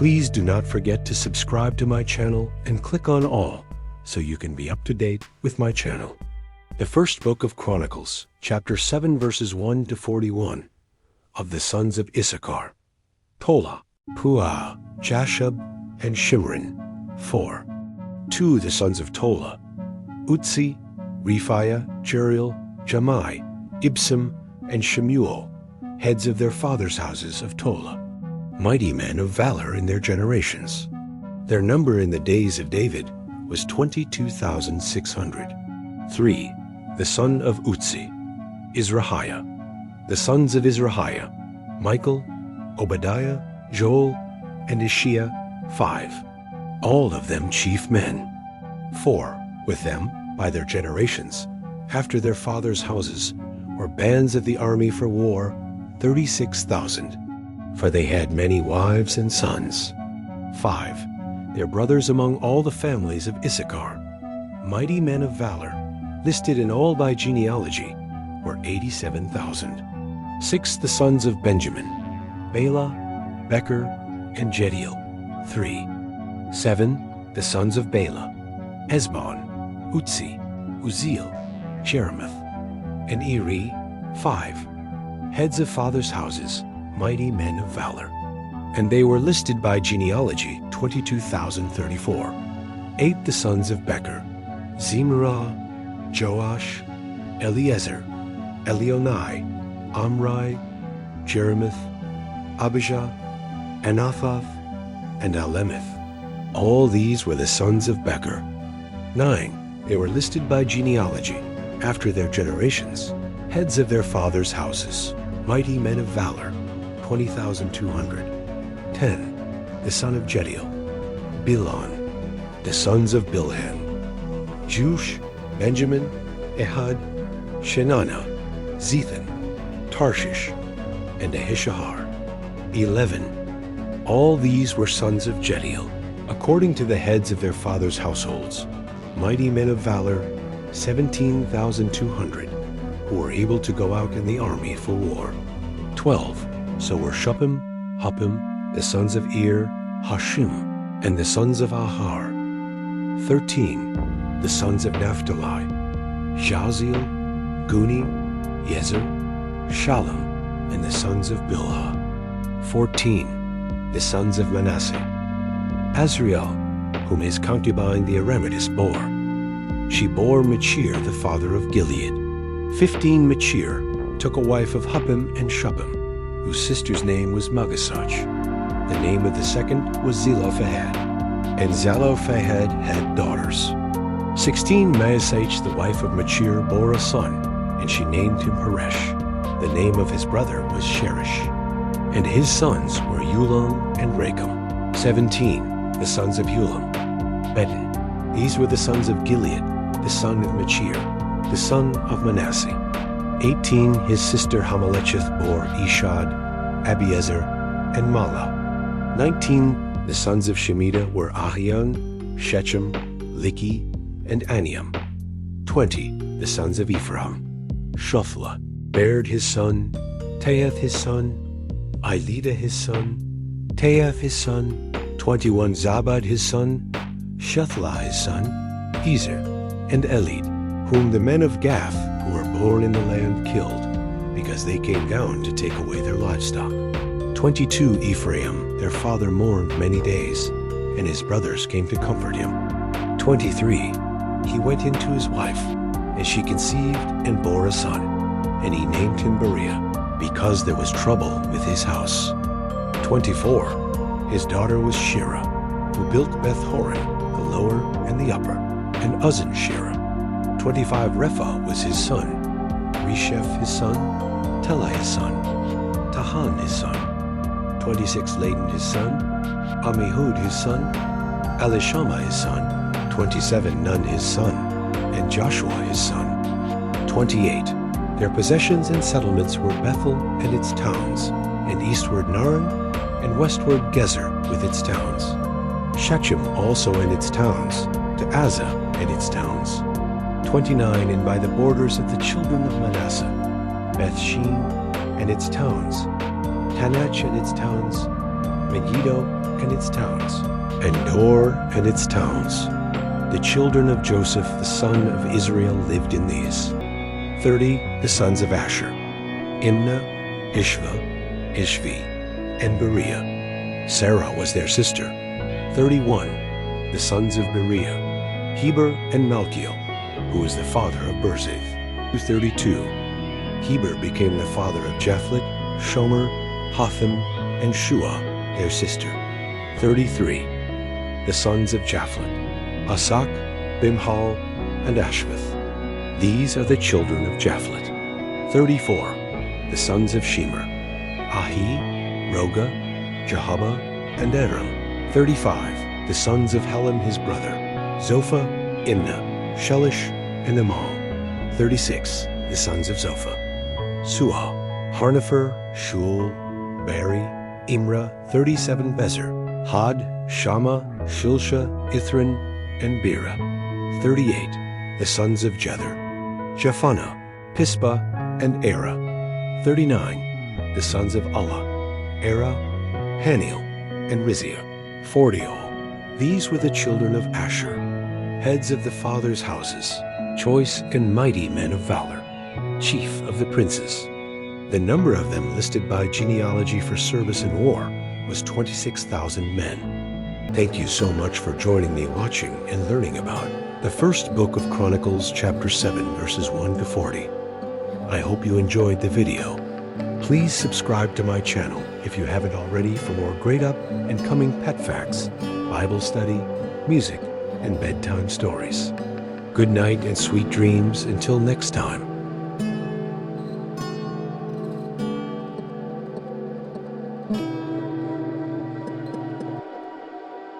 Please do not forget to subscribe to my channel and click on all so you can be up to date with my channel. The first book of Chronicles, chapter 7, verses 1 to 41, of the sons of Issachar: Tola, Puah, Jashub, and Shimron, 4. To the sons of Tola: Utzi, Rephiah, Jeriel, Jamai, Ibsam, and Shemuel, heads of their fathers' houses of Tola, mighty men of valor in their generations. Their number in the days of David was 22,600. 3. The son of Utzi: Izrahiah. The sons of Izrahiah: Michael, Obadiah, Joel, and Ishiah, 5. All of them chief men. 4. With them, by their generations, after their fathers' houses, were bands of the army for war, 36,000. For they had many wives and sons. 5. Their brothers among all the families of Issachar, mighty men of valor, listed in all by genealogy, were 87,000. 6. The sons of Benjamin: Bela, Becher, and Jediel, 3. 7. The sons of Bela: Esbon, Utzi, Uziel, Jeremoth, and Eri, 5. Heads of fathers' houses, mighty men of valor. And they were listed by genealogy, 22,034. 8. The sons of Becher: Zimrah, Joash, Eliezer, Elionai, Amri, Jeremoth, Abijah, Anathoth, and Alemeth. All these were the sons of Becher. 9. They were listed by genealogy, after their generations, heads of their fathers' houses, mighty men of valor, 20,200. 10. The son of Jediel: Bilon. The sons of Bilhan: Jush, Benjamin, Ehud, Shenanah, Zethan, Tarshish, and Ahishahar, 11. All these were sons of Jediel, according to the heads of their fathers' households, mighty men of valor, 17,200, who were able to go out in the army for war. 12. So were Shuppim, Huppim, the sons of Ir, Hashim, and the sons of Ahar. 13. The sons of Naphtali: Jaziel, Guni, Yezer, Shalom, and the sons of Bilhah. 14. The sons of Manasseh: Azriel, whom his concubine the Aramitess bore. She bore Machir, the father of Gilead. 15. Machir took a wife of Huppim and Shuppim, whose sister's name was Magasach. The name of the second was Zelophehad, and Zelophehad had daughters. 16. Maasach, the wife of Machir, bore a son, and she named him Peresh. The name of his brother was Sheresh. And his sons were Ulam and Rakam. 17. The sons of Ulam: Beden. These were the sons of Gilead, the son of Machir, the son of Manasseh. 18. His sister Hamelecheth bore Ishad, Abiezer, and Mala. 19. The sons of Shemida were Ahian, Shechem, Liki, and Aniam. 20. The sons of Ephraim: Shuthla, Baird his son, Tahath his son, Ilida his son, Tahath his son. 21. Zabad his son, Shuthla his son, Ezer, and Elid, whom the men of Gath who were born in the land killed, because they came down to take away their livestock. 22. Ephraim, their father mourned many days, and his brothers came to comfort him. 23. He went in to his wife, and she conceived and bore a son, and he named him Beriah, because there was trouble with his house. 24. His daughter was Shira, who built Beth-horon, the lower and the upper, and Uzzen-Shira. 25. Repha was his son, Resheph his son, Telai his son, Tahan his son. 26. Laden his son, Amihud his son, Elishama his son. 27. Nun his son, and Joshua his son. 28. Their possessions and settlements were Bethel and its towns, and eastward Naran, and westward Gezer with its towns. Shechem also and its towns, to Azzah and its towns. 29. And by the borders of the children of Manasseh, Bethshean and its towns, Tanach and its towns, Megiddo and its towns, and Dor and its towns. The children of Joseph, the son of Israel, lived in these. 30. The sons of Asher: Imnah, Ishva, Ishvi, and Beriah. Sarah was their sister. 31. The sons of Beriah: Heber and Malchiel, who was the father of Birzith. 32. Heber became the father of Japhlet, Shomer, Hotham, and Shua, their sister. 33. The sons of Japhlet: Asak, Bimhal, and Ashvath. These are the children of Japhlet. 34. The sons of Shemer: Ahi, Roga, Jahaba, and Aram. 35. The sons of Helam his brother: Zophah, Imnah, Shelish, and Amal. 36. The sons of Zophah: Suah, Harnepher, Shul, Bari, Imrah. 37. Bezer, Had, Shammah, Shilsha, Ithran, and Bera. 38. The sons of Jether: Japhanah, Pispa, and Era. 39. The sons of Allah: Era, Haniel, and Rizia. 40. These were the children of Asher, heads of the fathers' houses, choice and mighty men of valor, chief of the princes. The number of them listed by genealogy for service in war was 26,000 men. Thank you so much for joining me watching and learning about the first book of Chronicles, chapter 7, verses 1 to 40. I hope you enjoyed the video. Please subscribe to my channel if you haven't already for more great up and coming pet facts, Bible study, music, and bedtime stories. Good night and sweet dreams until next time.